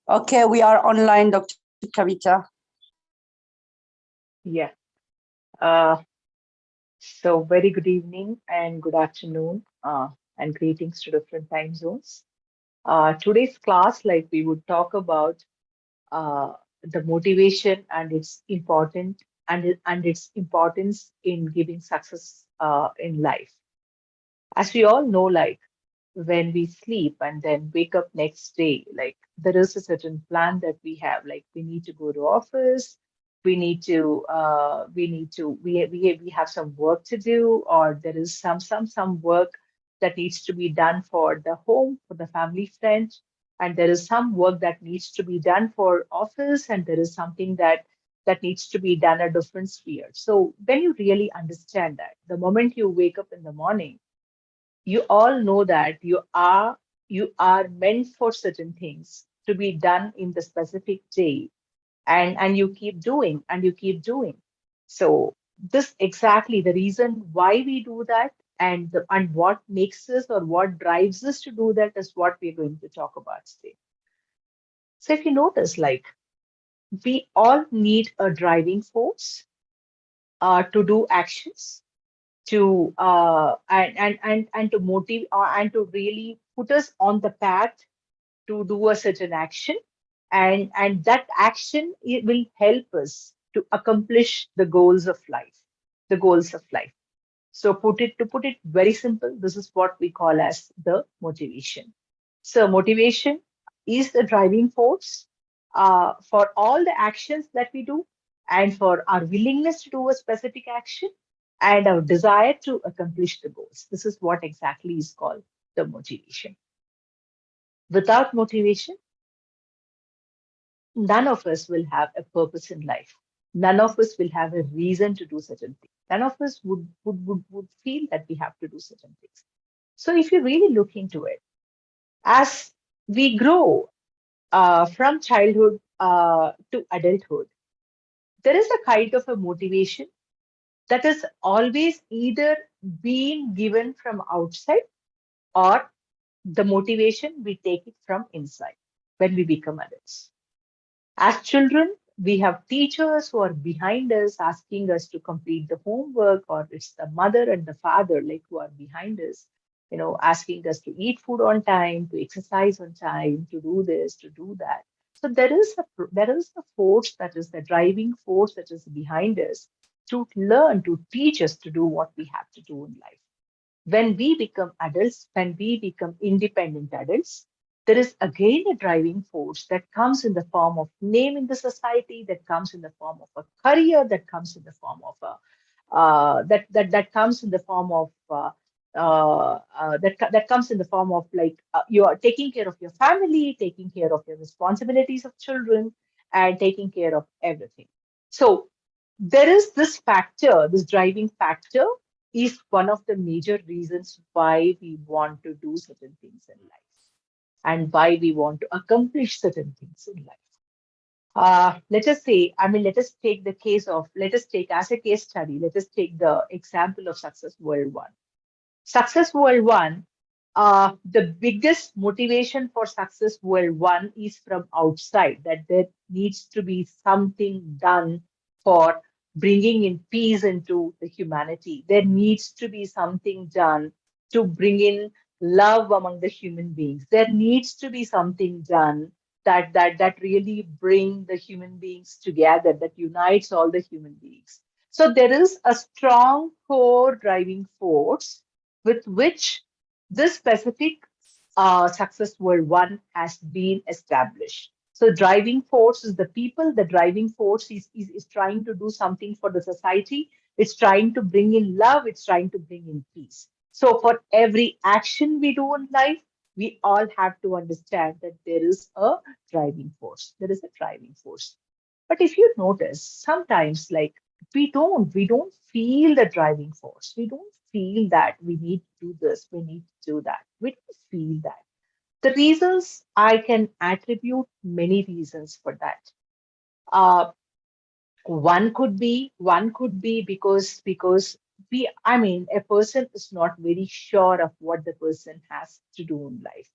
Okay, we are online, Dr. Kavitha. Yeah. Uh, so very good evening and good afternoon, and greetings to different time zones. Today's class, like we would talk about the motivation and its important and its importance in giving success in life. As we all know, like when we sleep and then wake up next day, like there is a certain plan that we have, like we need to go to office, we have some work to do, or there is some work that needs to be done for the home, for the family friend, and there is some work that needs to be done for office, and there is something that needs to be done a different sphere. So when you really understand that, the moment you wake up in the morning, you all know that you are meant for certain things to be done in the specific day, and you keep doing and you keep doing. So this exactly the reason why we do that, and what makes us or what drives us to do that is what we're going to talk about today. So if you notice, like we all need a driving force to do actions, to and to motivate, and to really put us on the path to do a certain action, and that action, it will help us to accomplish the goals of life. So put it very simple, this is what we call as the motivation. So motivation is the driving force for all the actions that we do, and for our willingness to do a specific action, and our desire to accomplish the goals. This is what exactly is called the motivation. Without motivation, none of us will have a purpose in life. None of us will have a reason to do certain things. None of us would feel that we have to do certain things. So if you really look into it, as we grow from childhood to adulthood, there is a kind of a motivation that is always either being given from outside, or the motivation we take it from inside when we become adults. As children, we have teachers who are behind us asking us to complete the homework, or it's the mother and the father like who are behind us, asking us to eat food on time, to exercise on time, to do this, to do that. So there is the force, that is the driving force that is behind us, to learn, to teach us to do what we have to do in life. When we become adults, when we become independent adults, there is again a driving force that comes in the form of name in the society, that comes in the form of a career, that comes in the form of a that comes in the form of that comes in the form of, like, you are taking care of your family, taking care of your responsibilities of children, and taking care of everything. So there is this factor, this driving factor is one of the major reasons why we want to do certain things in life, and why we want to accomplish certain things in life. Let us say, I mean, let us take as a case study, let us take the example of Success World One. Success World One, the biggest motivation for Success World One is from outside, that there needs to be something done for bringing in peace into the humanity. There needs to be something done to bring in love among the human beings. There needs to be something done that really bring the human beings together, that unites all the human beings. So there is a strong core driving force with which this specific Success World One has been established. So driving force is the people, the driving force is trying to do something for the society, it's trying to bring in love, it's trying to bring in peace. So for every action we do in life, we all have to understand that there is a driving force. There is a driving force. But if you notice, sometimes, like, we don't feel the driving force. We don't feel that we need to do this, we need to do that. We don't feel that. The reasons, I can attribute many reasons for that. Uh, one could be because I mean, a person is not very sure of what the person has to do in life.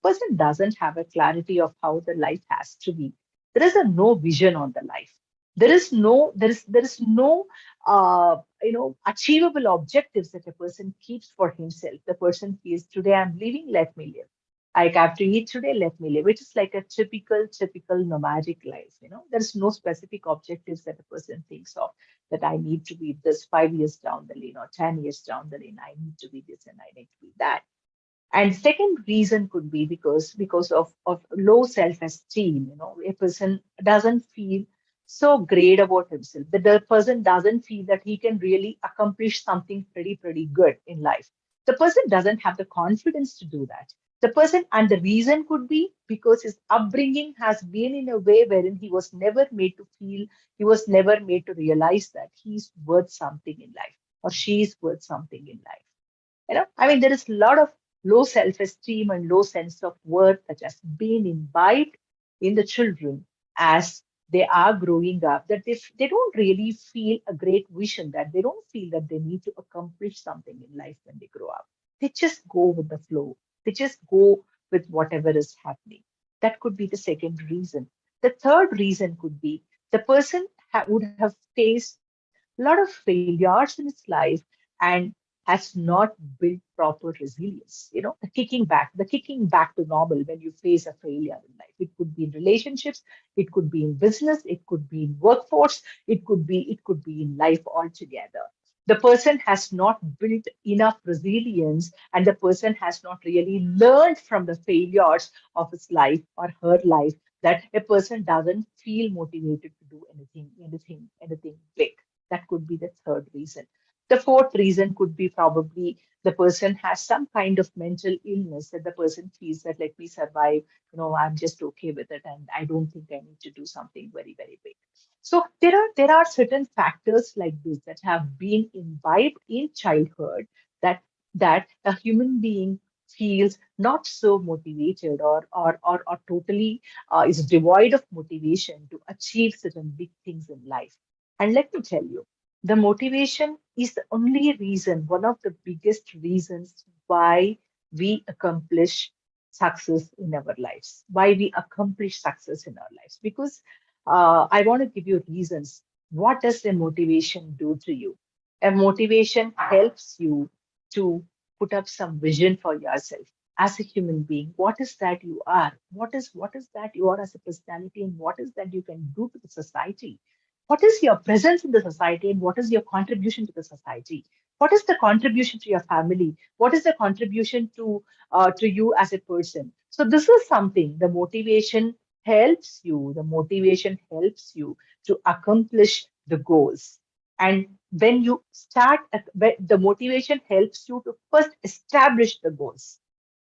person doesn't have a clarity of how the life has to be. There is a no vision on the life. There is no achievable objectives that a person keeps for himself. The person feels, today I'm living, let me live. I have to eat today, let me live. It is like a typical nomadic life. There's no specific objectives that a person thinks of, that I need to be this 5 years down the lane or 10 years down the lane. I need to be this and I need to be that. And second reason could be because of low self-esteem. A person doesn't feel so great about himself, that the person doesn't feel that he can really accomplish something pretty good in life. The person doesn't have the confidence to do that. The person, and the reason could be because his upbringing has been in a way wherein he was never made to feel, he was never made to realize that he's worth something in life, or she is worth something in life. There is a lot of low self-esteem and low sense of worth that has been imbibed in the children as they are growing up, that they don't really feel a great vision, that they don't feel that they need to accomplish something in life when they grow up. They just go with the flow. They just go with whatever is happening. That could be the second reason. The third reason could be the person would have faced a lot of failures in his life and has not built proper resilience. The kicking back to normal when you face a failure in life. It could be in relationships, it could be in business, it could be in workforce, it could be in life altogether. The person has not built enough resilience, and the person has not really learned from the failures of his life or her life, that a person doesn't feel motivated to do anything big. That could be the third reason. The fourth reason could be probably the person has some kind of mental illness, that the person feels that, let me survive, I'm just okay with it, and I don't think I need to do something very big. So there are certain factors like this that have been imbibed in childhood, that a human being feels not so motivated, or totally is devoid of motivation to achieve certain big things in life. And let me tell you, the motivation is the only reason, one of the biggest reasons why we accomplish success in our lives, why we accomplish success in our lives. Because I want to give you reasons. What does a motivation do to you? A motivation helps you to put up some vision for yourself as a human being. What is that you are? What is that you are as a personality, and what is that you can do to the society? What is your presence in the society, and what is your contribution to the society? What is the contribution to your family? What is the contribution to you as a person? So this is something, the motivation helps you to accomplish the goals. And when you the motivation helps you to first establish the goals.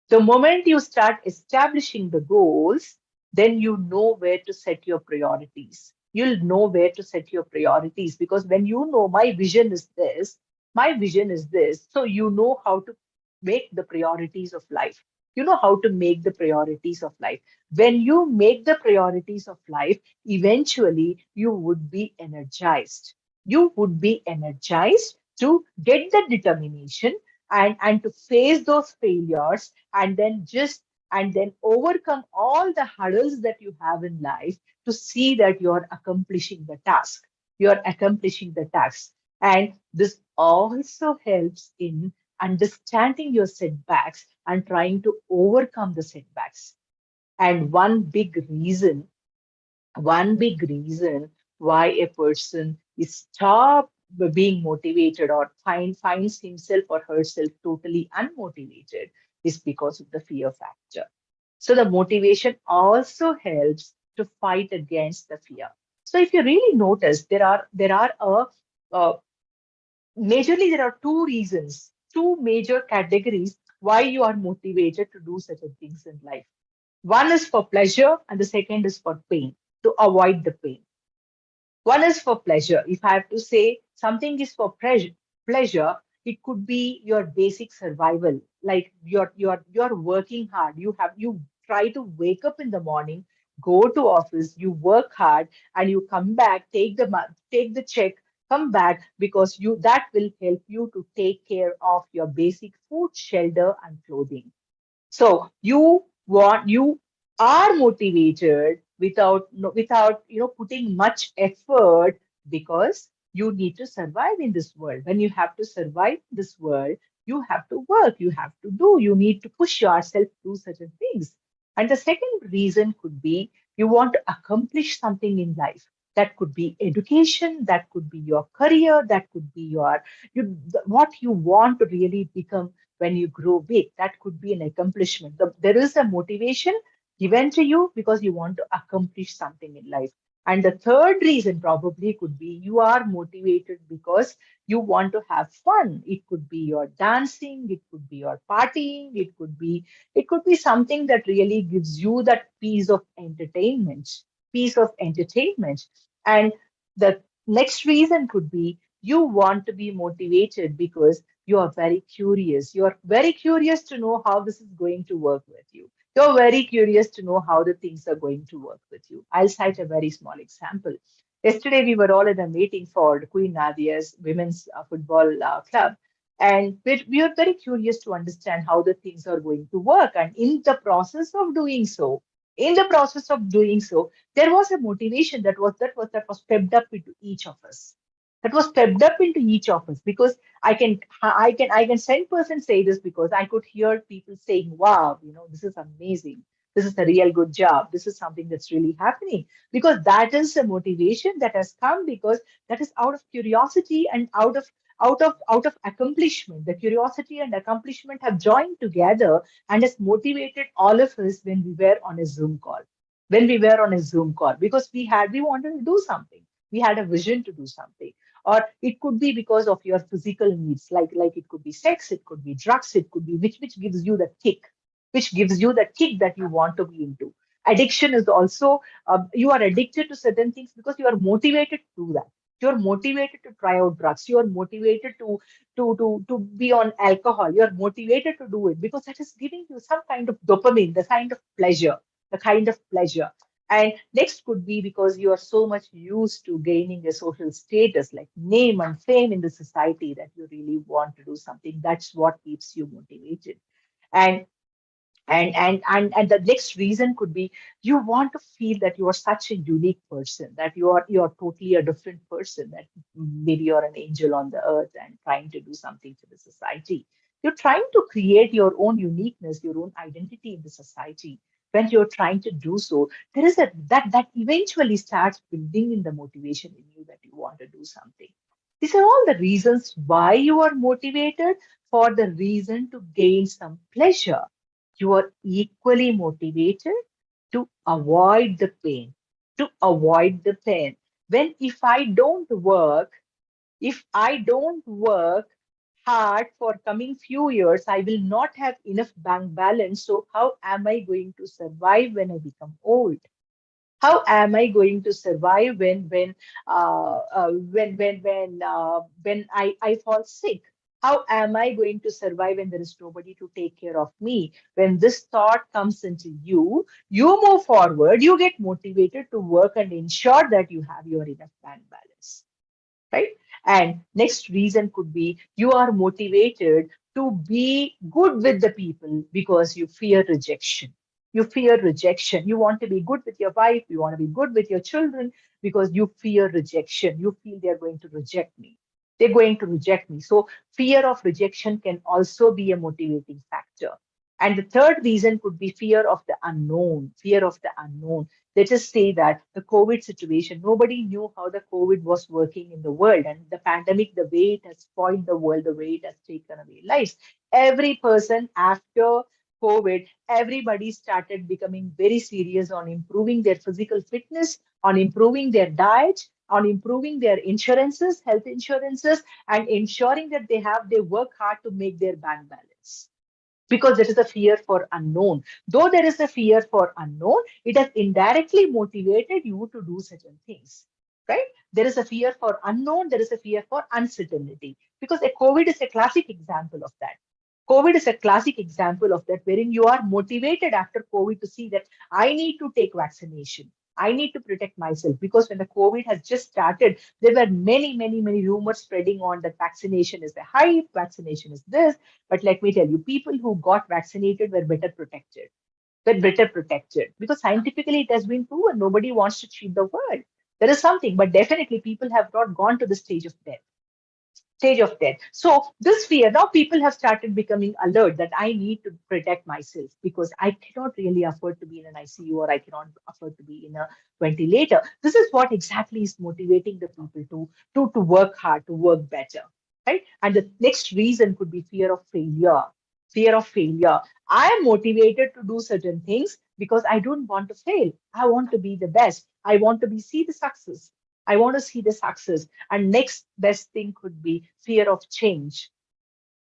The moment you start establishing the goals, then you know where to set your priorities. You'll know where to set your priorities, because when you know my vision is this, so you know how to make the priorities of life. You know how to make the priorities of life. When you make the priorities of life, eventually you would be energized. You would be energized to get the determination, and to face those failures, and then overcome all the hurdles that you have in life, to see that you're accomplishing the task. You're accomplishing the task. And this also helps in understanding your setbacks and trying to overcome the setbacks. And one big reason why a person is stop being motivated, or finds himself or herself totally unmotivated, is because of the fear factor. So the motivation also helps to fight against the fear. So if you really notice, uh, majorly there are two major categories why you are motivated to do certain things in life. One is for pleasure, and the second is for pain, to avoid the pain. One is for pleasure. If I have to say something is for pleasure, it could be your basic survival. Like you're working hard. You try to wake up in the morning, go to office, you work hard, and you come back, take the check, come back, because you that will help you to take care of your basic food, shelter, and clothing. So you are motivated without putting much effort, because you need to survive in this world. When you have to survive in this world, you have to work, you need to push yourself to do certain things. And the second reason could be you want to accomplish something in life. That could be education, that could be your career, that could be what you want to really become when you grow big. That could be an accomplishment. There is a motivation given to you because you want to accomplish something in life. And the third reason probably could be you are motivated because you want to have fun. It could be your dancing, it could be your partying, it could be something that really gives you that piece of entertainment. And the next reason could be you want to be motivated because you are very curious. You are very curious to know how this is going to work with you. You're very curious to know how the things are going to work with you. I'll cite a very small example. Yesterday, we were all in a meeting for Queen Nadia's women's football club. And we are very curious to understand how the things are going to work. And in the process of doing so, there was a motivation that was pepped up into each of us. That was pepped up into each of us because I can 10% say this because I could hear people saying, wow, this is amazing. This is a real good job. This is something that's really happening. Because that is a motivation that has come because that is out of curiosity and out of accomplishment. The curiosity and accomplishment have joined together and has motivated all of us when we were on a Zoom call. When we were on a Zoom call, because we wanted to do something. We had a vision to do something. Or it could be because of your physical needs, like it could be sex, it could be drugs, it could be which gives you the kick, that you want to be into. Addiction is also, you are addicted to certain things because you are motivated to do that. You're motivated to try out drugs. You are motivated to be on alcohol. You are motivated to do it because that is giving you some kind of dopamine, the kind of pleasure. And next could be because you are so much used to gaining a social status like name and fame in the society that you really want to do something. That's what keeps you motivated. And and the next reason could be you want to feel that you are such a unique person, that you are totally a different person, that maybe you're an angel on the earth and trying to do something for the society. You're trying to create your own uniqueness, your own identity in the society. When you're trying to do so, there is a that eventually starts building in the motivation in you that you want to do something. These are all the reasons why you are motivated, for the reason to gain some pleasure. You are equally motivated to avoid the pain, to avoid the pain. When if I don't work hard for coming few years, I will not have enough bank balance. So how am I going to survive when I become old? How am I going to survive when I fall sick? How am I going to survive when there is nobody to take care of me? When this thought comes into you, you move forward, you get motivated to work and ensure that you have your enough bank balance, right? And next reason could be you are motivated to be good with the people because you fear rejection. You fear rejection. You want to be good with your wife, you want to be good with your children because you fear rejection. You feel they're going to reject me. They're going to reject me. So, fear of rejection can also be a motivating factor. And the third reason could be fear of the unknown. Fear of the unknown. Let us say that the COVID situation, nobody knew how the COVID was working in the world, and the pandemic, the way it has spoiled the world, the way it has taken away lives. Every person after COVID, everybody started becoming very serious on improving their physical fitness, on improving their diet, on improving their insurances, health insurances, and ensuring that they work hard to make their bank balance, because there is a fear for unknown. Though there is a fear for unknown, it has indirectly motivated you to do certain things, right? There is a fear for unknown, there is a fear for uncertainty, because a COVID is a classic example of that. COVID is a classic example of that, wherein you are motivated after COVID to see that I need to take vaccination. I need to protect myself because when the COVID has just started, there were many, many, many rumors spreading on that vaccination is the hype, vaccination is this, but let me tell you, people who got vaccinated were better protected. better protected, because scientifically it has been proven nobody wants to cheat the world. There is something, but definitely people have not gone to the stage of death. So this fear, now people have started becoming alert that I need to protect myself because I cannot really afford to be in an ICU, or I cannot afford to be in a ventilator. This is what exactly is motivating the people to work hard, to work better, right? And the next reason could be fear of failure. Fear of failure. I am motivated to do certain things because I don't want to fail. I want to be the best. I want to be see the success. I want to see the success. And next best thing could be fear of change.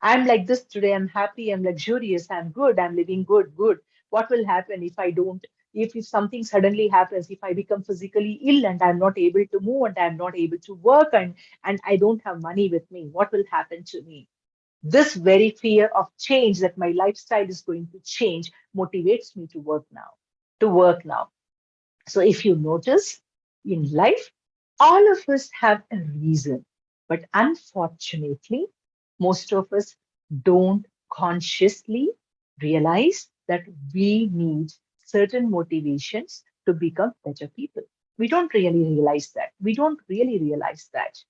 I'm like this today. I'm happy. I'm luxurious. I'm good. I'm living good. Good. What will happen if I don't? If something suddenly happens, if I become physically ill and I'm not able to move and I'm not able to work and I don't have money with me, what will happen to me? This very fear of change, that my lifestyle is going to change, motivates me to work now. To work now. So if you notice in life, all of us have a reason, but unfortunately, most of us don't consciously realize that we need certain motivations to become better people. We don't really realize that. We don't really realize that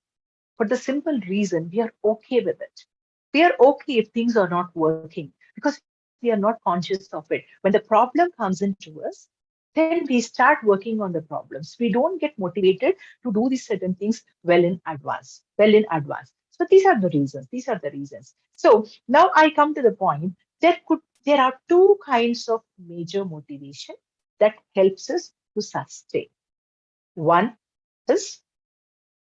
for the simple reason we are okay with it. We are okay if things are not working because we are not conscious of it. When the problem comes into us, then we start working on the problems. We don't get motivated to do these certain things well in advance. Well in advance. So these are the reasons. These are the reasons. So now I come to the point. There are two kinds of major motivation that helps us to sustain. One is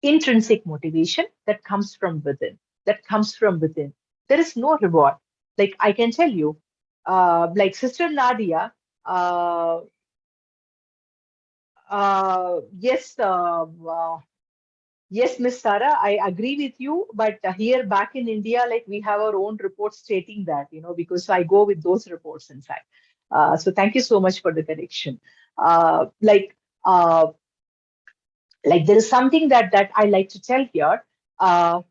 intrinsic motivation that comes from within. That comes from within. There is no reward. Like I can tell you, like Sister Nadia, uh, yes, yes, Miss Sarah, I agree with you. But here back in India, like we have our own reports stating that, because I go with those reports, in fact. So thank you so much for the correction. Uh, like, uh, like there is something that I like to tell here. Uh,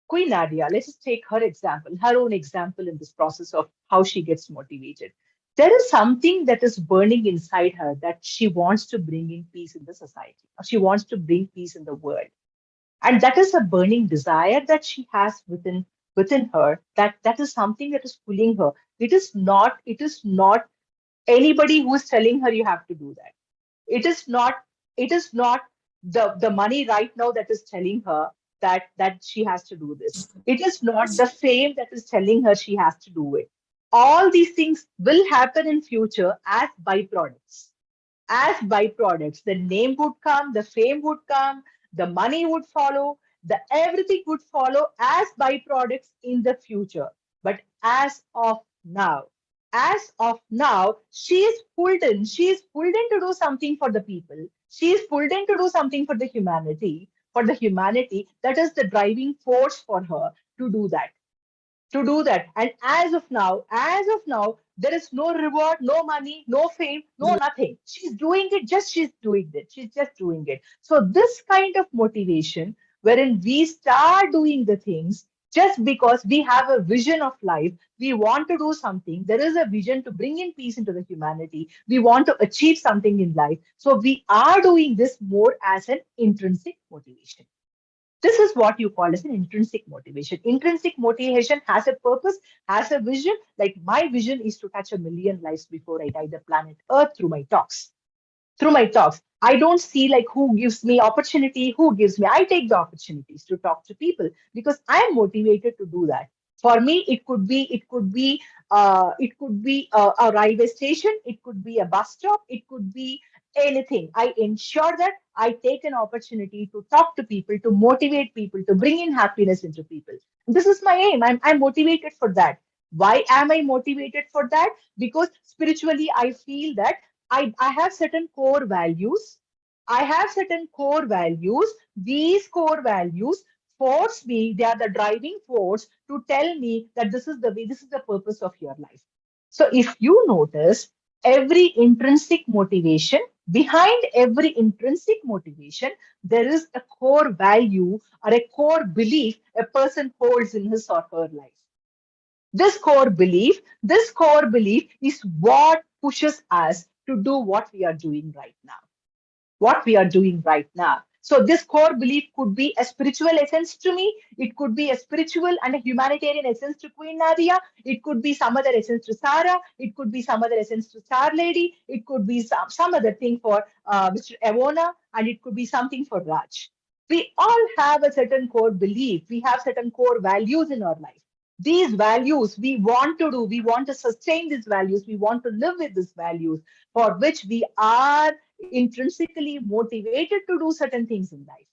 Queen Nadia, let's just take her example, her own example in this process of how she gets motivated. There is something that is burning inside her that she wants to bring in peace in the society. She wants to bring peace in the world, and that is a burning desire that she has within her. That is something that is pulling her. It is not anybody who is telling her you have to do that. It is not the money right now that is telling her that she has to do this. It is not the fame that is telling her she has to do it. All these things will happen in future as byproducts. The name would come, the fame would come, the money would follow, the everything would follow as byproducts in the future. But as of now, she is pulled in. She is pulled in to do something for the people. She is pulled in to do something for the humanity. For the humanity, that is the driving force for her to do that and as of now, there is no reward, no money, no fame, no nothing. She's just doing it. So this kind of motivation, wherein we start doing the things just because we have a vision of life, we want to do something, there is a vision to bring in peace into the humanity, we want to achieve something in life, so we are doing this more as an intrinsic motivation. This is what you call as an intrinsic motivation. Intrinsic motivation has a purpose, has a vision. Like my vision is to touch a million lives before I die the planet Earth through my talks. Through my talks, I don't see like who gives me opportunity, who gives me. I take the opportunities to talk to people because I am motivated to do that. For me, it could be a railway station, it could be a bus stop, it could be anything. I ensure that I take an opportunity to talk to people, to motivate people, to bring in happiness into people. This is my aim. I'm motivated for that. Why am I motivated for that? Because spiritually, I feel that I have certain core values. I have certain core values. These core values force me, they are the driving force to tell me that this is the way, this is the purpose of your life. So if you notice, every intrinsic motivation, behind every intrinsic motivation, there is a core value or a core belief a person holds in his or her life. This core belief is what pushes us to do what we are doing right now, what we are doing right now. So this core belief could be a spiritual essence to me. It could be a spiritual and a humanitarian essence to Queen Nadia. It could be some other essence to Sarah. It could be some other essence to Star Lady. It could be some other thing for Mr. Evona, and it could be something for Raj. We all have a certain core belief. We have certain core values in our life. These values we want to do, we want to sustain these values, we want to live with these values for which we are intrinsically motivated to do certain things in life.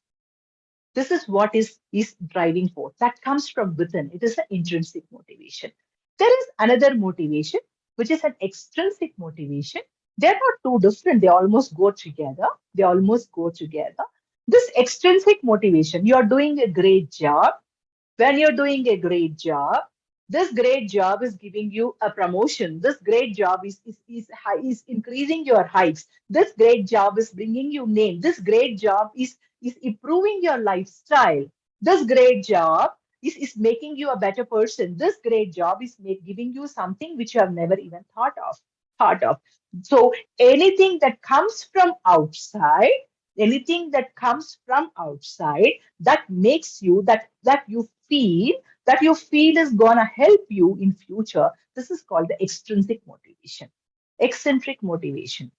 This is what is driving force. That comes from within. It is an intrinsic motivation. There is another motivation, which is an extrinsic motivation. They're not too different. They almost go together. They almost go together. This extrinsic motivation, you're doing a great job. When you're doing a great job, this great job is giving you a promotion. This great job is increasing your heights. This great job is bringing you name. This great job is improving your lifestyle. This great job is making you a better person. This great job is giving you something which you have never even thought of. So anything that comes from outside, anything that comes from outside that makes you that you feel is gonna help you in future, this is called the extrinsic motivation, eccentric motivation.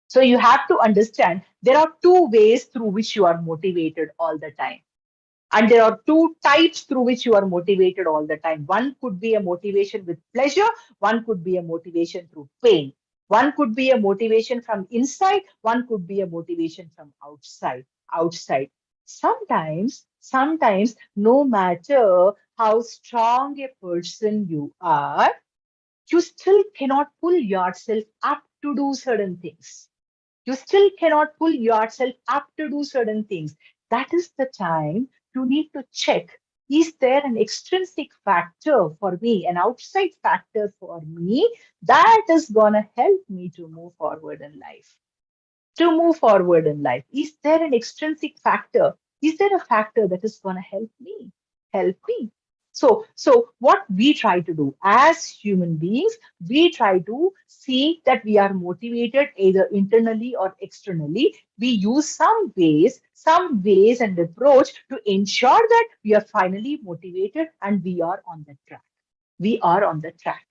So you have to understand there are two ways through which you are motivated all the time, and there are two types through which you are motivated all the time. One could be a motivation with pleasure, one could be a motivation through pain. One could be a motivation from inside, one could be a motivation from outside. Sometimes, no matter how strong a person you are, you still cannot pull yourself up to do certain things. You still cannot pull yourself up to do certain things. That is the time you need to check, is there an extrinsic factor for me, an outside factor for me that is going to help me to move forward in life? To move forward in life, is there an extrinsic factor? Is there a factor that is going to help me? Help me. So what we try to do as human beings, we try to see that we are motivated either internally or externally. We use some ways and approach to ensure that we are finally motivated and we are on the track. We are on the track.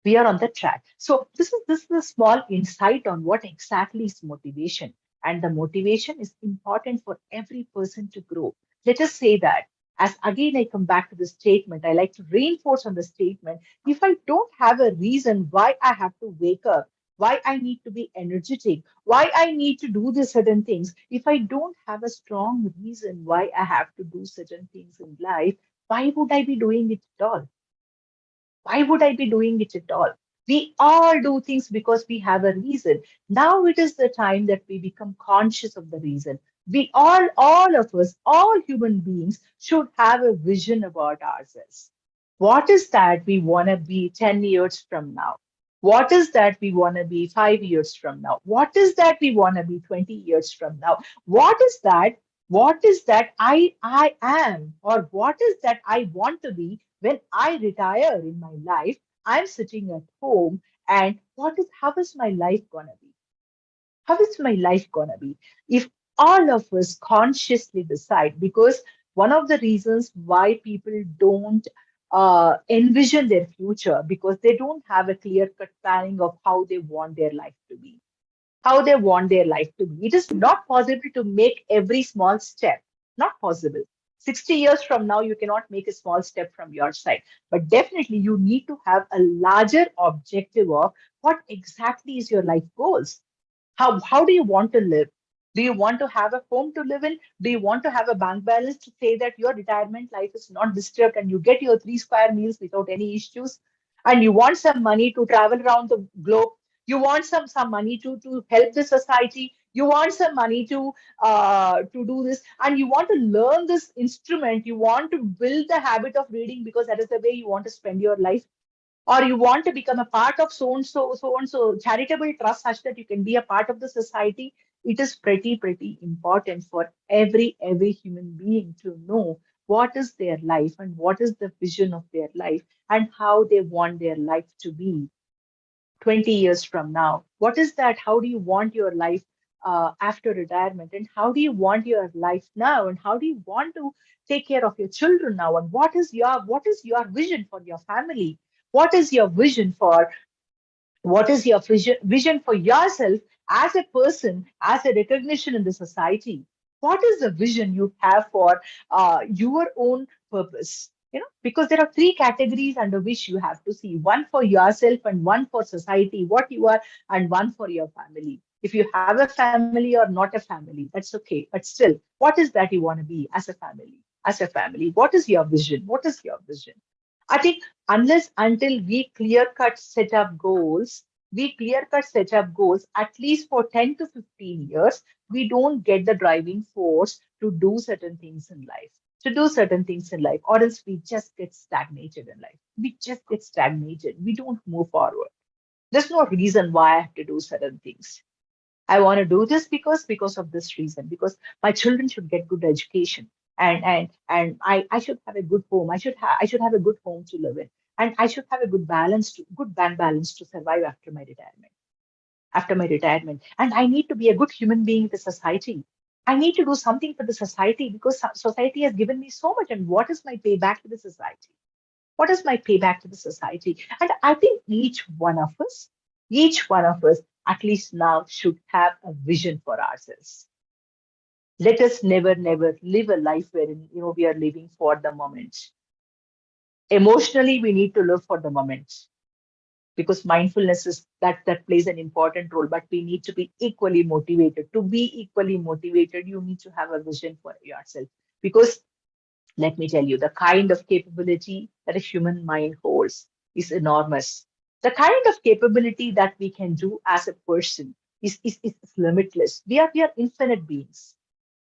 We are on the track. So this is a small insight on what exactly is motivation. And the motivation is important for every person to grow. Let us say that. As again I come back to the statement, I like to reinforce on the statement. If I don't have a reason why I have to wake up, why I need to be energetic, why I need to do the certain things, if I don't have a strong reason why I have to do certain things in life, why would I be doing it at all? Why would I be doing it at all? We all do things because we have a reason. Now it is the time that we become conscious of the reason. We all of us, all human beings should have a vision about ourselves. What is that we want to be 10 years from now? What is that we want to be 5 years from now? What is that we want to be 20 years from now? What is that? What is that I am, or what is that I want to be when I retire in my life? I'm sitting at home, and how is my life gonna be? How is my life gonna be? If all of us consciously decide, because one of the reasons why people don't envision their future, because they don't have a clear cut planning of how they want their life to be, how they want their life to be. It is not possible to make every small step. Not possible. 60 years from now, you cannot make a small step from your side. But definitely, you need to have a larger objective of what exactly is your life goals. How do you want to live? Do you want to have a home to live in? Do you want to have a bank balance to say that your retirement life is not disturbed and you get your three square meals without any issues? And you want some money to travel around the globe. You want some money to help the society. You want some money to do this, and you want to learn this instrument. You want to build the habit of reading because that is the way you want to spend your life, or you want to become a part of so and so charitable trust such that you can be a part of the society. It is pretty important for every human being to know what is their life and what is the vision of their life and how they want their life to be 20 years from now? What is that? How do you want your life after retirement? And how do you want your life now? And how do you want to take care of your children now? And what is your vision for your family? What is your vision for what is your vision for yourself as a person, as a recognition in the society? What is the vision you have for your own purpose? Because there are three categories under which you have to see: one for yourself, and one for society, what you are, and one for your family. If you have a family or not a family, that's okay. But still, what is that you want to be as a family? As a family, what is your vision? What is your vision? I think unless until we clear cut set up goals at least for 10 to 15 years, we don't get the driving force to do certain things in life. To do certain things in life, or else we just get stagnated in life. We just get stagnated. We don't move forward. There's no reason why I have to do certain things. I want to do this because of this reason, because my children should get good education, and I should have a good home. I should have a good home to live in, and I should have a good bank balance to survive after my retirement. After my retirement, and I need to be a good human being in the society. I need to do something for the society because society has given me so much. And what is my payback to the society? What is my payback to the society? And I think each one of us, at least now, should have a vision for ourselves. Let us never live a life wherein we are living for the moment. Emotionally, we need to live for the moment, because mindfulness is that plays an important role. But we need to be equally motivated. To be equally motivated, you need to have a vision for yourself, because let me tell you, the kind of capability that a human mind holds is enormous. The kind of capability that we can do as a person is limitless. We are infinite beings.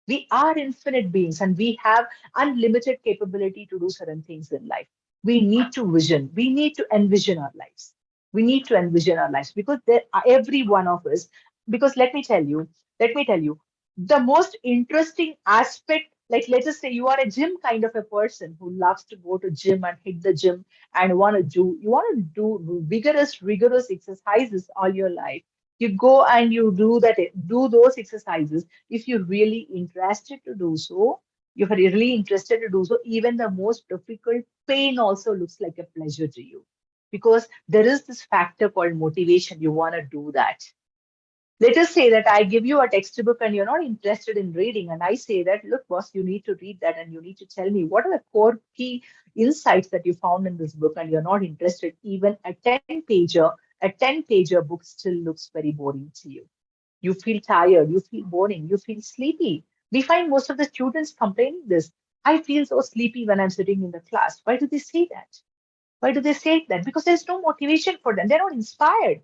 We are infinite beings, and we have unlimited capability to do certain things in life. We need to envision our lives. We need to envision our lives, because every one of us, because let me tell you, the most interesting aspect, like let us say you are a gym kind of a person who loves to go to gym and hit the gym, and you want to do rigorous exercises all your life. You go and you do those exercises. If you're really interested to do so, even the most difficult pain also looks like a pleasure to you, because there is this factor called motivation. You want to do that. Let us say that I give you a textbook and you're not interested in reading, and I say that, look, boss, you need to read that, and you need to tell me what are the core key insights that you found in this book, and you're not interested. Even a 10-pager book still looks very boring to you. You feel tired, you feel boring, you feel sleepy. We find most of the students complaining this. I feel so sleepy when I'm sitting in the class. Why do they say that? Why do they say that? Because there's no motivation for them. They're not inspired.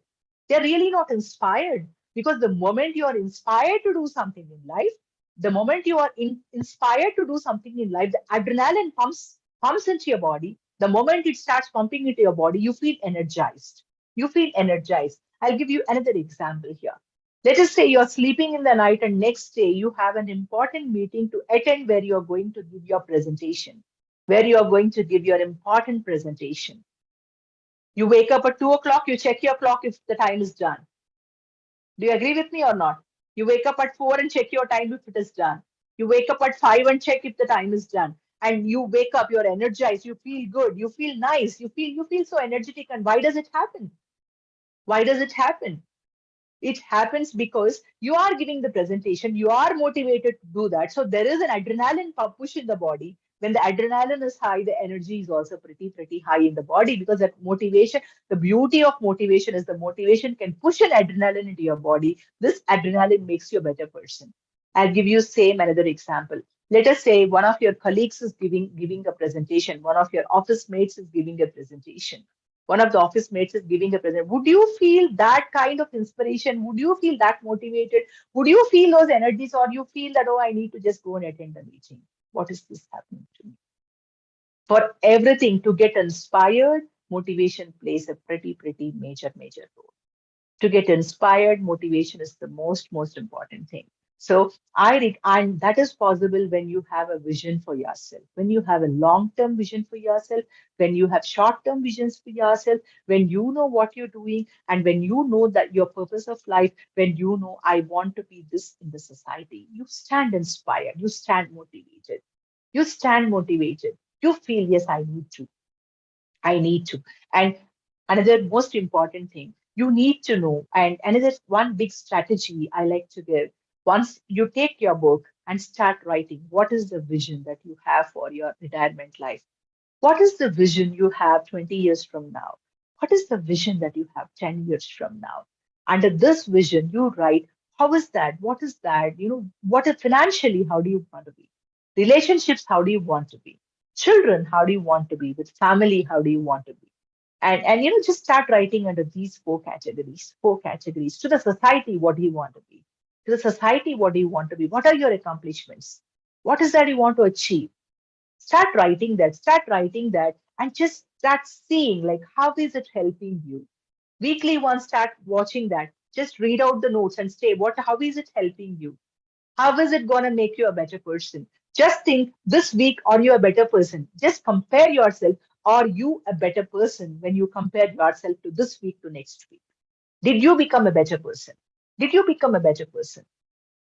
They're really not inspired. Because the moment you are inspired to do something in life, the moment you are inspired to do something in life, the adrenaline pumps into your body. The moment it starts pumping into your body, you feel energized. You feel energized. I'll give you another example here. Let us say you're sleeping in the night, and next day you have an important meeting to attend where you're going to give your presentation, where you're going to give your important presentation. You wake up at 2 o'clock, you check your clock if the time is done. Do you agree with me or not? You wake up at 4 and check your time if it is done. You wake up at 5 and check if the time is done. And you wake up, you're energized, you feel good, you feel nice, you feel so energetic. And why does it happen? Why does it happen? It happens because you are giving the presentation, you are motivated to do that. So there is an adrenaline push in the body. When the adrenaline is high, the energy is also pretty high in the body, because that motivation, the beauty of motivation is the motivation can push an adrenaline into your body. This adrenaline makes you a better person. I'll give you same another example. Let us say one of your colleagues is giving a presentation, one of your office mates is giving a presentation, one of the office mates is giving a present. Would you feel that kind of inspiration? Would you feel that motivated? Would you feel those energies, or you feel that, oh, I need to just go and attend the meeting? What is this happening to me? For everything to get inspired, motivation plays a pretty major role. To get inspired, motivation is the most important thing. So and that is possible when you have a vision for yourself, when you have a long-term vision for yourself, when you have short-term visions for yourself, when you know what you're doing, and when you know that your purpose of life, when you know I want to be this in the society, you stand inspired, you stand motivated, you stand motivated. You feel, yes, I need to. And another most important thing, you need to know, and another one big strategy I like to give, once you take your book and start writing, what is the vision that you have for your retirement life? What is the vision you have 20 years from now? What is the vision that you have 10 years from now? Under this vision, you write, how is that? What is that? What is financially, how do you want to be? Relationships, how do you want to be? Children, how do you want to be? With family, how do you want to be? And just start writing under these four categories. To the society, what do you want to be? To the society, what do you want to be? What are your accomplishments? What is that you want to achieve? Start writing that, and just start seeing, like, how is it helping you? Weekly once, start watching that. Just read out the notes and say, how is it helping you? How is it going to make you a better person? Just think, this week, are you a better person? Just compare yourself. Are you a better person when you compare yourself to this week to next week? Did you become a better person? Did you become a better person?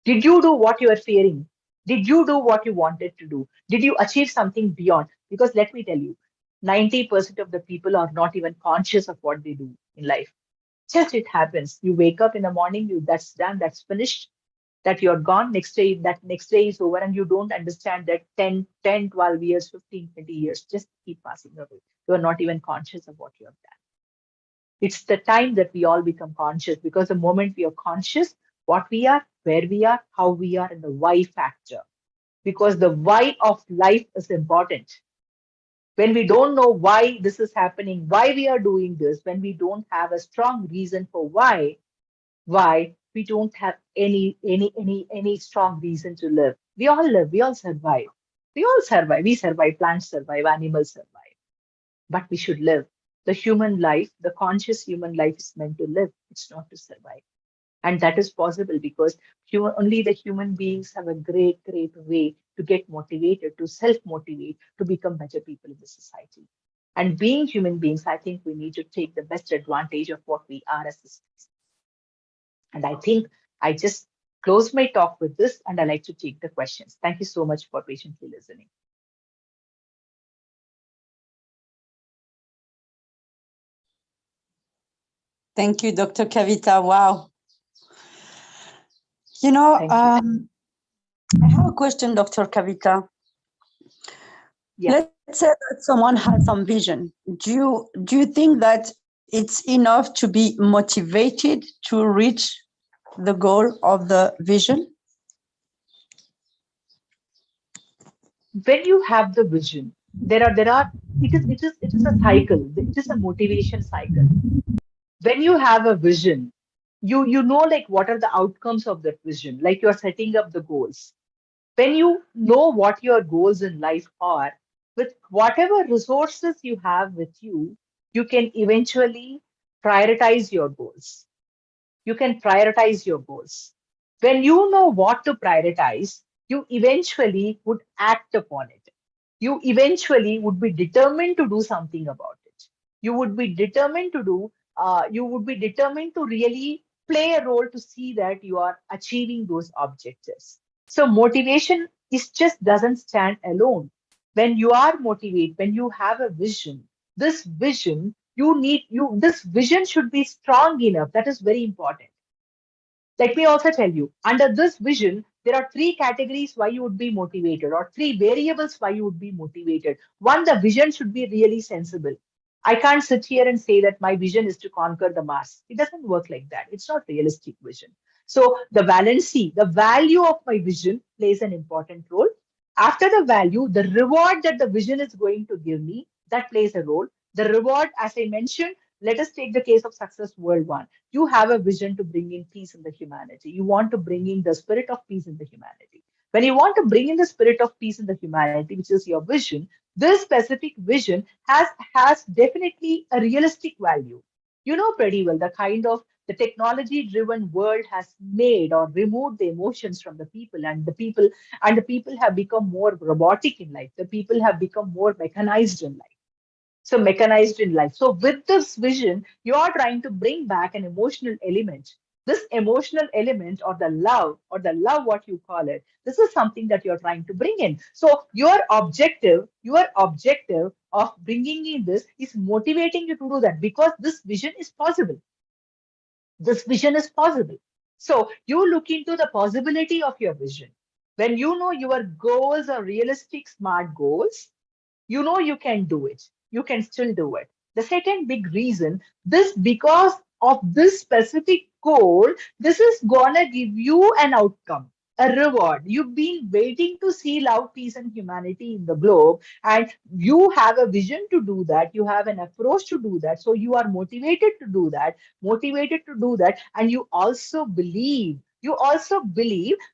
Did you do what you are fearing? Did you do what you wanted to do? Did you achieve something beyond? Because let me tell you, 90% of the people are not even conscious of what they do in life. Just it happens. You wake up in the morning, that's done, that's finished, that you're gone. Next day is over, and you don't understand that 12 years, 15, 20 years just keep passing away. You are not even conscious of what you have done. It's the time that we all become conscious, because the moment we are conscious, what we are, where we are, how we are, and the why factor. Because the why of life is important. When we don't know why this is happening, why we are doing this, when we don't have a strong reason for why we don't have any strong reason to live. We all live, we all survive. We all survive. We survive, plants survive, animals survive. But we should live. The human life, the conscious human life is meant to live. It's not to survive. And that is possible because only the human beings have a great way to get motivated, to self motivate, to become better people in the society. And being human beings, I think we need to take the best advantage of what we are as a species. And I think I just close my talk with this, and I like to take the questions. Thank you so much for patiently listening. Thank you, Dr. Kavitha. Wow. You know, Thank you. I have a question, Dr. Kavitha. Yeah. Let's say that someone has some vision. Do you think that it's enough to be motivated to reach the goal of the vision? When you have the vision, there are it is a cycle. It is a motivation cycle. When you have a vision, you know, like, what are the outcomes of that vision, like you're setting up the goals. When you know what your goals in life are, with whatever resources you have with you, you can eventually prioritize your goals. You can prioritize your goals. When you know what to prioritize, you eventually would act upon it. You eventually would be determined to do something about it. You would be determined to really play a role to see that you are achieving those objectives. So motivation is just doesn't stand alone. When you are motivated, when you have a vision, this vision, this vision should be strong enough. That is very important. Let me also tell you, under this vision, there are three categories why you would be motivated, or three variables why you would be motivated. One, the vision should be really sensible. I can't sit here and say that my vision is to conquer the mass. It doesn't work like that. It's not realistic vision. So the valency, the value of my vision plays an important role. After the value, the reward that the vision is going to give me, that plays a role. The reward, as I mentioned, let us take the case of Success World One. You have a vision to bring in peace in the humanity. You want to bring in the spirit of peace in the humanity. When you want to bring in the spirit of peace in the humanity, which is your vision, this specific vision has definitely a realistic value. You know pretty well the kind of The technology driven world has made or removed the emotions from the people, and the people have become more robotic in life. The people have become more mechanized in life. So mechanized in life. So with this vision, you are trying to bring back an emotional element. This emotional element, or the love, what you call it, this is something that you're trying to bring in. So your objective of bringing in this is motivating you to do that, because this vision is possible. This vision is possible. So you look into the possibility of your vision. When you know your goals are realistic, smart goals, you know you can do it. You can still do it. The second big reason, this because of this specific goal, this is gonna give you an outcome, a reward. You've been waiting to see love, peace, and humanity in the globe, and you have a vision to do that. You have an approach to do that. So you are motivated to do that, and you also believe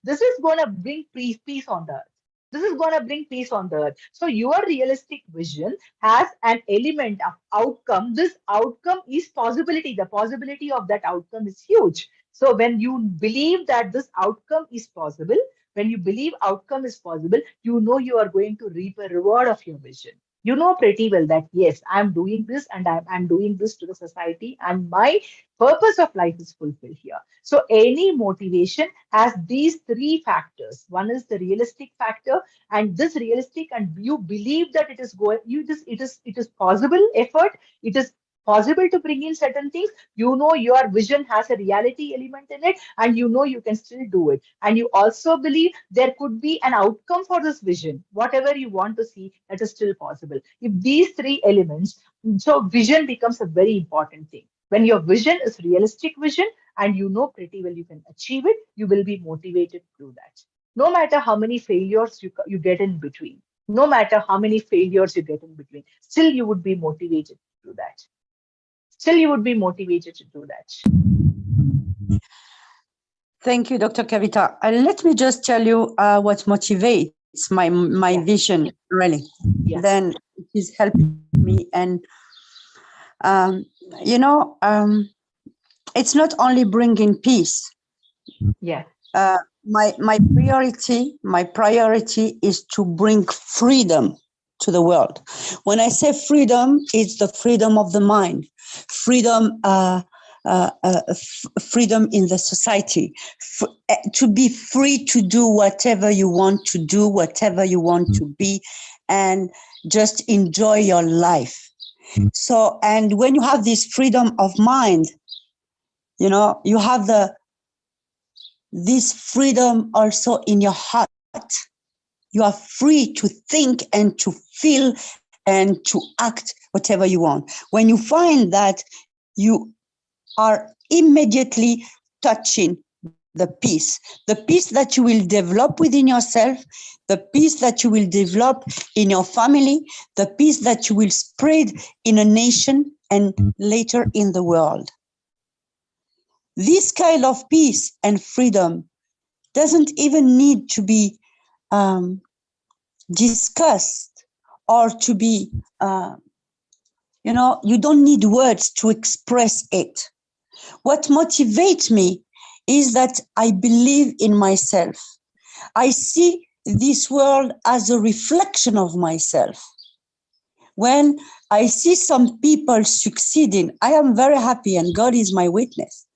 this is gonna bring peace on the earth. This is going to bring peace on the earth. So your realistic vision has an element of outcome. This outcome is possibility. The possibility of that outcome is huge. So when you believe that this outcome is possible, when you believe outcome is possible, you know you are going to reap a reward of your vision. You know pretty well that yes, I'm doing this, and I'm doing this to the society, and my purpose of life is fulfilled here. So any motivation has these three factors. One is the realistic factor, and this realistic, and you believe that it is going, you just it is possible effort. It is possible to bring in certain things. You know your vision has a reality element in it, and you know you can still do it. And you also believe there could be an outcome for this vision. Whatever you want to see, that is still possible. If these three elements, so vision becomes a very important thing. When your vision is realistic vision, and you know pretty well you can achieve it, you will be motivated to do that. No matter how many failures you get in between, no matter how many failures you get in between, still you would be motivated to do that. Still you would be motivated to do that. Thank you, Dr. Kavitha. Let me just tell you what motivates my Yeah, vision, really. yeah, Then it is helping me. And, um, you know, it's not only bringing peace. yeah, My priority is to bring freedom to the world. When I say freedom, it's the freedom of the mind, freedom, freedom in the society, to be free to do whatever you want to do, whatever you want to be, and just enjoy your life. So, and when you have this freedom of mind, you have this freedom also in your heart. You are free to think and to feel and to act whatever you want. When you find that, you are immediately touching the peace that you will develop within yourself, the peace that you will develop in your family, the peace that you will spread in a nation and later in the world. This kind of peace and freedom doesn't even need to be discussed or to be, you don't need words to express it. What motivates me is that I believe in myself. I see this world as a reflection of myself. When I see some people succeeding, I am very happy, and God is my witness.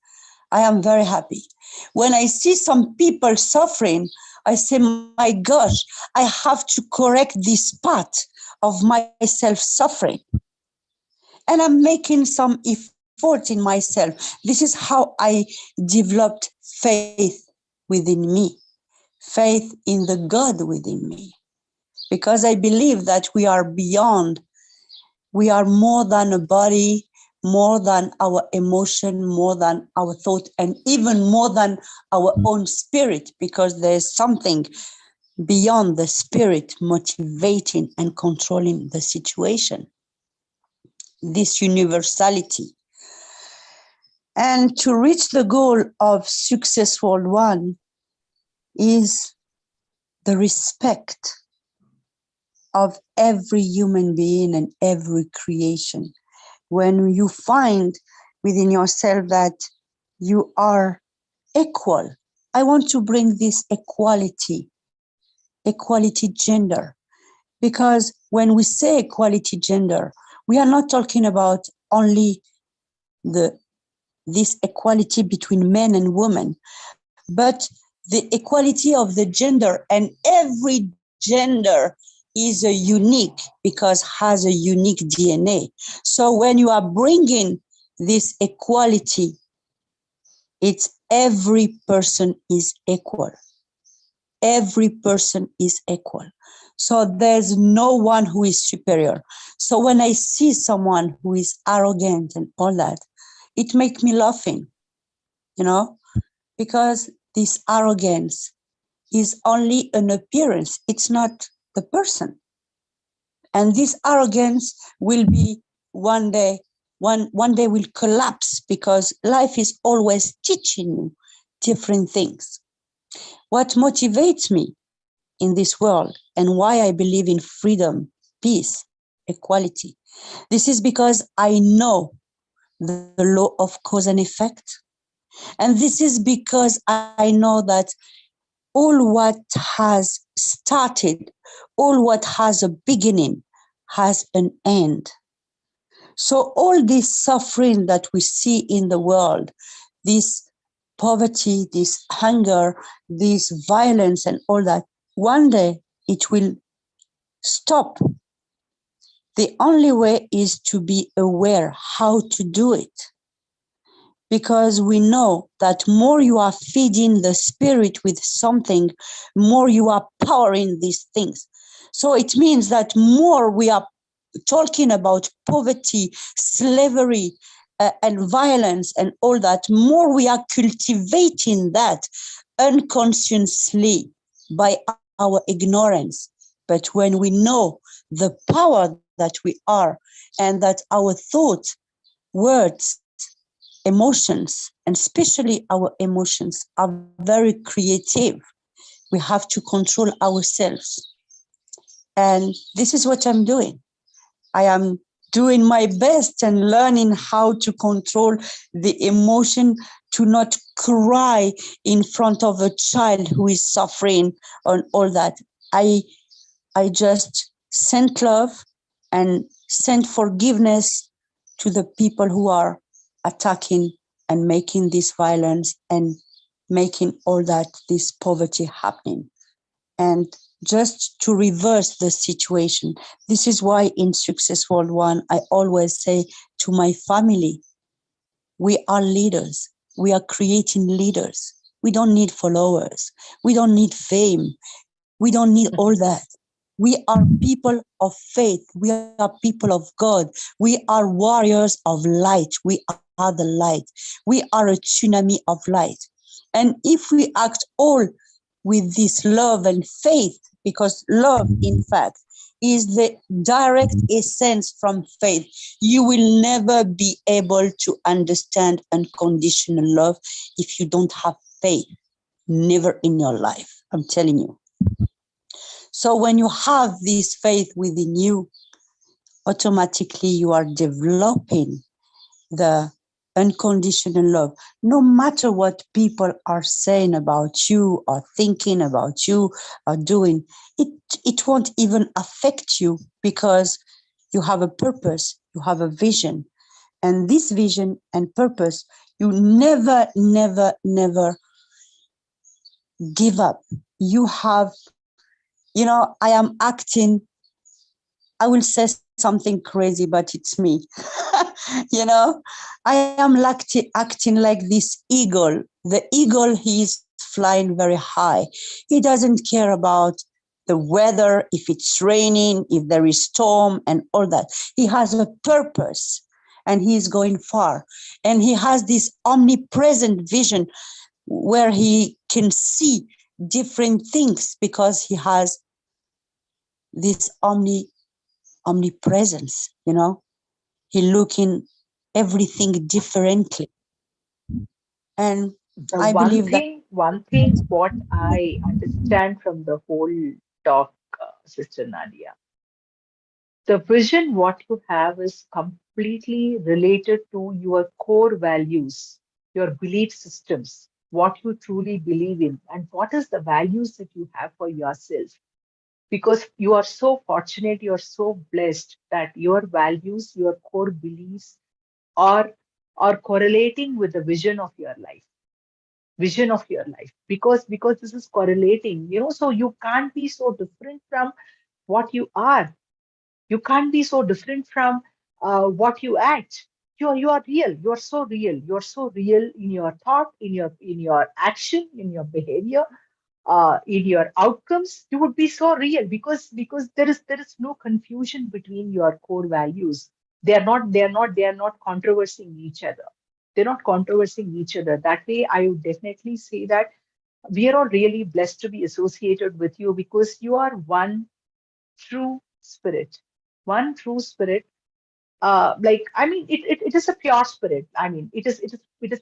I am very happy. When I see some people suffering, I say, my gosh, I have to correct this part of myself suffering. And I'm making some effort in myself. This is how I developed faith within me, faith in the God within me. Because I believe that we are beyond, we are more than a body, more than our emotion, more than our thought, and even more than our own spirit, because there's something beyond the spirit motivating and controlling the situation, this universality. And to reach the goal of successful one is the respect of every human being and every creation. When you find within yourself that you are equal. I want to bring this equality gender, because when we say equality gender, we are not talking about only the this equality between men and women, but the equality of the gender, and every gender is a unique because has a unique DNA. So when you are bringing this equality, it's every person is equal. Every person is equal. So there's no one who is superior. So when I see someone who is arrogant and all that, it makes me laughing, you know, because this arrogance is only an appearance. It's not the person. And this arrogance will be one day, one day will collapse, because life is always teaching you different things. What motivates me in this world and why I believe in freedom, peace, equality, this is because I know the law of cause and effect. And this is because I know that all what has started, all what has a beginning has an end. So all this suffering that we see in the world, this poverty, this hunger, this violence and all that, one day it will stop. The only way is to be aware how to do it, because we know that more you are feeding the spirit with something, more you are powering these things. So it means that more we are talking about poverty, slavery, and violence and all that, more we are cultivating that unconsciously by our ignorance. But when we know the power that we are, and that our thoughts, words, emotions, and especially our emotions, are very creative, we have to control ourselves. And this is what I'm doing. I am doing my best and learning how to control the emotion, to not cry in front of a child who is suffering and all that. I I just sent love and sent forgiveness to the people who are attacking and making this violence and making all that, this poverty happening. And just to reverse the situation. This is why in Success World One, I always say to my family, we are leaders. We are creating leaders. We don't need followers. We don't need fame. We don't need all that. We are people of faith. We are people of God. We are warriors of light. We are the light. We are a tsunami of light. And if we act all with this love and faith, because love, in fact, is the direct essence from faith. You will never be able to understand unconditional love if you don't have faith. Never in your life, I'm telling you. So when you have this faith within you, automatically you are developing the unconditional love. No matter what people are saying about you or thinking about you or doing, it, it won't even affect you, because you have a purpose, you have a vision. And this vision and purpose, you never, never, never give up. You have, I am acting, I will say something crazy, but it's me. you know, I am acting like this eagle. The eagle, he is flying very high. He doesn't care about the weather, if it's raining, if there is storm and all that. He has a purpose and he is going far. And he has this omnipresent vision where he can see different things, because he has this omnipresence, he looking everything differently. And The I believe that one thing, what I understand from the whole talk, Sister Nadia, the vision what you have is completely related to your core values. your belief systems, what you truly believe in, and what is the values that you have for yourself. Because you are so fortunate, you're so blessed that your values, your core beliefs are are correlating with the vision of your life, because this is correlating, so you can't be so different from what you are. You can't be so different from what you act. You are real. You are so real. You are so real in your thought, in your action, in your behavior, in your outcomes. You would be so real, because there is no confusion between your core values. They are not controversing each other. They're not controversing each other. That way, I would definitely say that we are all really blessed to be associated with you, because you are one true spirit. One true spirit. Like, I mean, it is a pure spirit. I mean, it is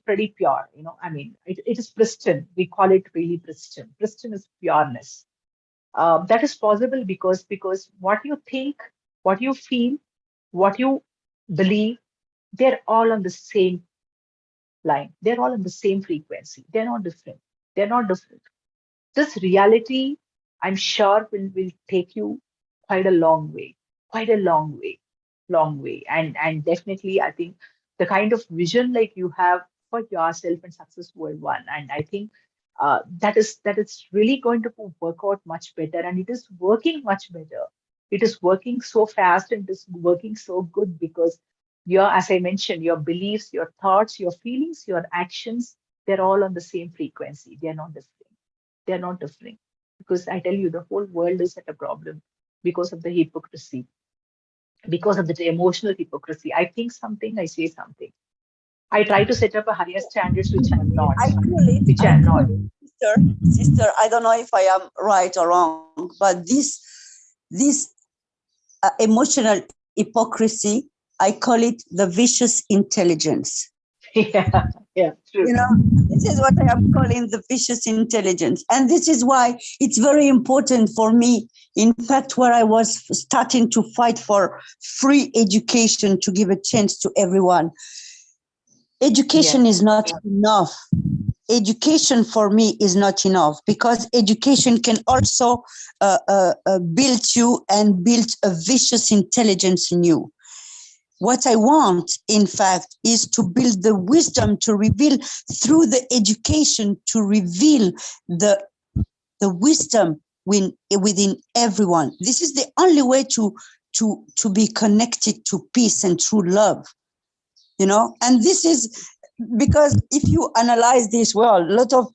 pretty pure. I mean, it is pristine. We call it really pristine. Pristine is pureness. That is possible because what you think, what you feel, what you believe, they're all on the same line. They're all on the same frequency. They're not different. They're not different. This reality, I'm sure, will take you quite a long way, quite a long way. And definitely, I think the kind of vision like you have for yourself and Success World One, and I think that is really going to work out much better, and it is working much better. It is working so fast and it is working so good because as I mentioned, your beliefs, your thoughts, your feelings, your actions, they're all on the same frequency. They're not different. They're not differing. Because I tell you, the whole world is at a problem because of the hypocrisy, because of the emotional hypocrisy. I think something, I say something. I try to set up a higher standards, which I'm not. I feel it. Which I I'm feel not. it, sister. I don't know if I am right or wrong, but this emotional hypocrisy, I call it the vicious intelligence. Yeah, yeah, true. You know, this is what I am calling the vicious intelligence. And this is why it's very important for me. In fact, where I was starting to fight for free education to give a chance to everyone, education Yes. is not enough. Education for me is not enough because education can also build you and build a vicious intelligence in you. What I want, in fact, is to build the wisdom to reveal through the education to reveal the wisdom within everyone. This is the only way to be connected to peace and true love. And this is because if you analyze this world, lot of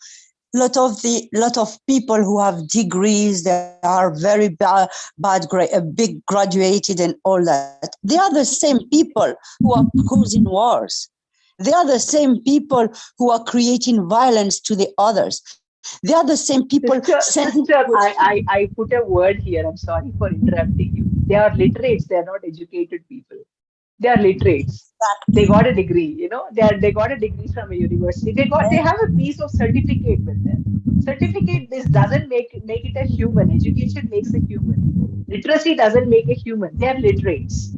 people who have degrees, they are very big graduated and all that. They are the same people who are causing wars. They are the same people who are creating violence to the others. They are the same people sending. Sister, I put a word here. I'm sorry for interrupting you. They are literates, they are not educated people. They are literates. They got a degree, they got a degree from a university. They have a piece of certificate with them. Certificate, this doesn't make it a human. Education makes a human. Literacy doesn't make a human. They are literates.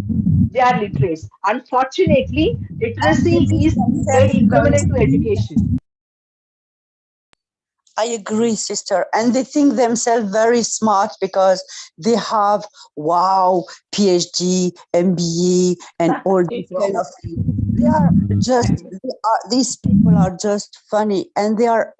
They are literates. Unfortunately, And they literacy think is themselves very very equivalent to education. I agree, sister. And they think themselves very smart because they have, wow, PhD, MBA, and all I these kind know. of things. They are I just, know. these people are just funny. And they are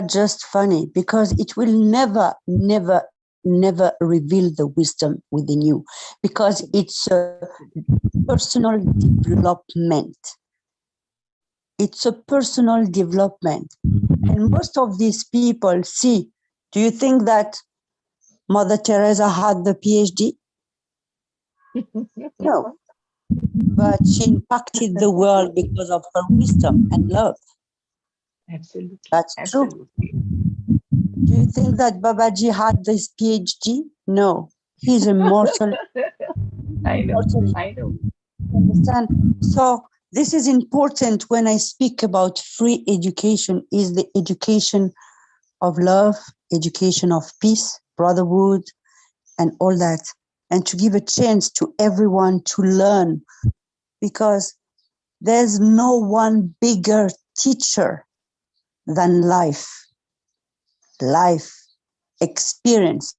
just funny because it will never, never, never reveal the wisdom within you because it's a personal development. It's a personal development. And most of these people, see, do you think that Mother Teresa had the PhD? No, but she impacted the world because of her wisdom and love. Absolutely. That's true. Absolutely. Do you think that Babaji had this PhD? No, he's immortal. I know. Immortal. I know. Understand? So this is important when I speak about free education. Is the education of love, education of peace, brotherhood, and all that, and to give a chance to everyone to learn because there's no one bigger teacher than life. Life experience.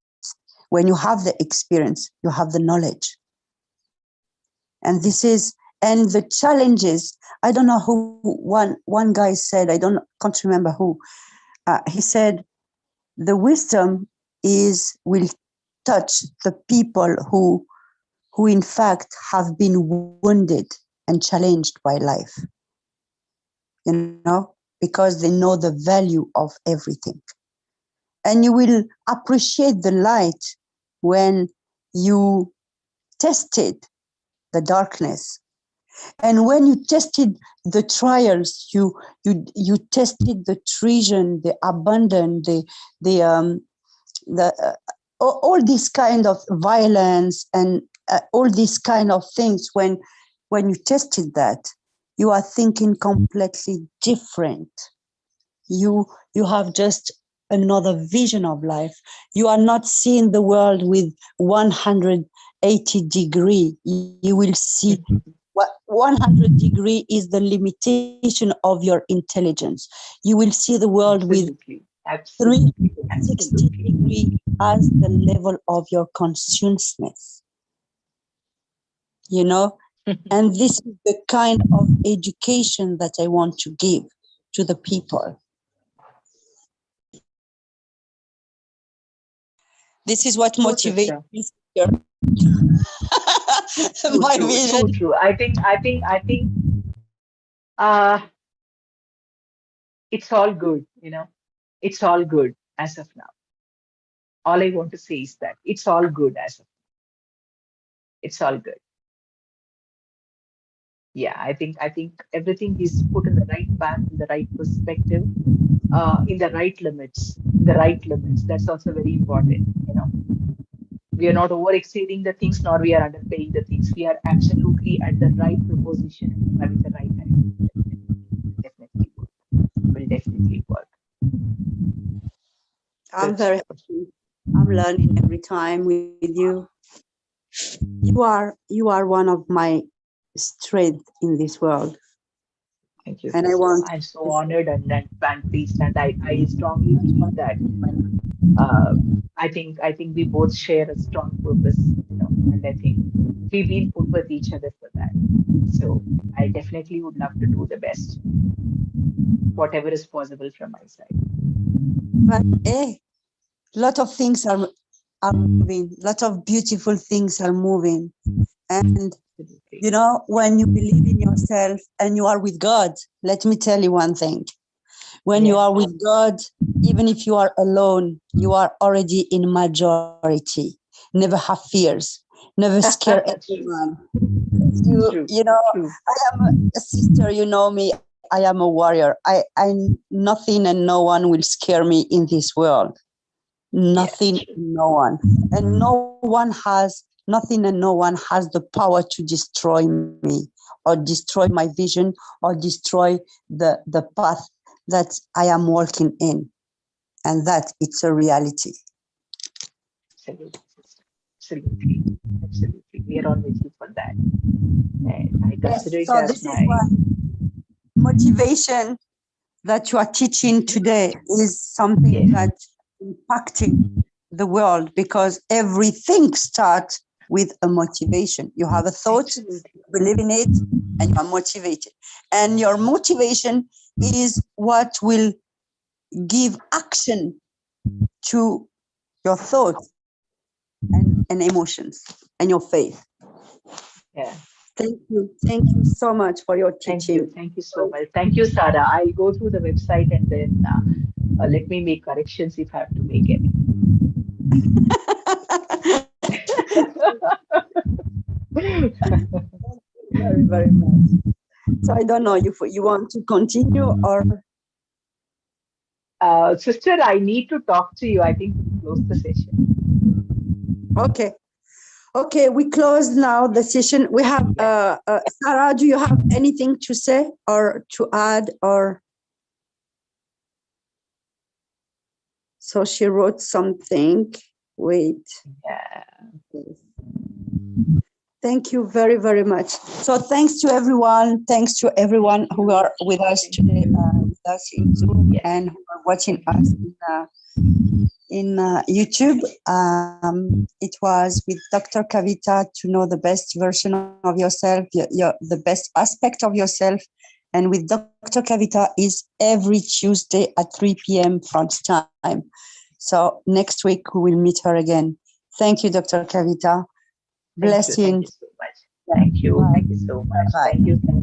When you have the experience, you have the knowledge. And and the challenges, I don't know who, one guy said, can't remember who, he said, the wisdom will touch the people who in fact have been wounded and challenged by life, because they know the value of everything. And you will appreciate the light when you tested the darkness. And when you tested the trials, you tested the treason, the abandon, all this kind of violence and all these kind of things. When you tested that, you are thinking completely different. You have just another vision of life. You are not seeing the world with 180 degree. You will see what 100 degree is the limitation of your intelligence. You will see the world with 360 degree as the level of your consciousness. And this is the kind of education that I want to give to the people. This is what motivates me. My vision. True. I think it's all good, It's all good as of now. All I want to say is that it's all good as of now. It's all good. Yeah, I think everything is put in the right path, in the right perspective, in the right limits. That's also very important, We are not over exceeding the things, nor we are underpaying the things. We are absolutely at the right proposition and with the right time. Definitely work. Will definitely work. I'm very happy. I'm learning every time with you. You are one of my strength in this world. Thank you. And I'm so honored and pleased, and I strongly believe that I think we both share a strong purpose, and I think we've been put with each other for that. So I definitely would love to do the best, whatever is possible from my side. But a lot of things are moving. Lot of beautiful things are moving, and when you believe in yourself and you are with God, let me tell you one thing. When you are with God, even if you are alone, you are already in majority. Never have fears. Never scare anyone. I am a sister, you know me. I am a warrior. I nothing and no one will scare me in this world. Nothing, no one. And nothing and no one has the power to destroy me or destroy my vision or destroy the path that I am walking in. And that it's a reality. Absolutely, sister. Absolutely. We are all with you for that. And I consider it as my motivation that you are teaching today is something that's impacting the world, because everything starts with a motivation. You have a thought, you believe in it, and you are motivated. And your motivation is what will give action to your thoughts and emotions and your faith. Yeah. Thank you so much for your teaching. Thank you so much. Thank you, Sarah. I'll go through the website and then let me make corrections if I have to make any. Very, very much. So I don't know if you want to continue or. Sister, I need to talk to you. I think we close the session. Okay, we close now the session. We have Sarah, do you have anything to say or to add or? So she wrote something. Wait. Yeah. Thank you very, very much. So thanks to everyone. Thanks to everyone Thank who you. are with us Thank today, you. with us in Zoom Yes. and who are watching us in YouTube. It was with Dr. Kavitha to know the best version of yourself, the best aspect of yourself. And with Dr. Kavitha is every Tuesday at 3 p.m. France time. So next week we will meet her again. Thank you, Dr. Kavitha. Thank you. Blessings. Thank you so much. Thank you. Thank you so much. Bye. Thank you.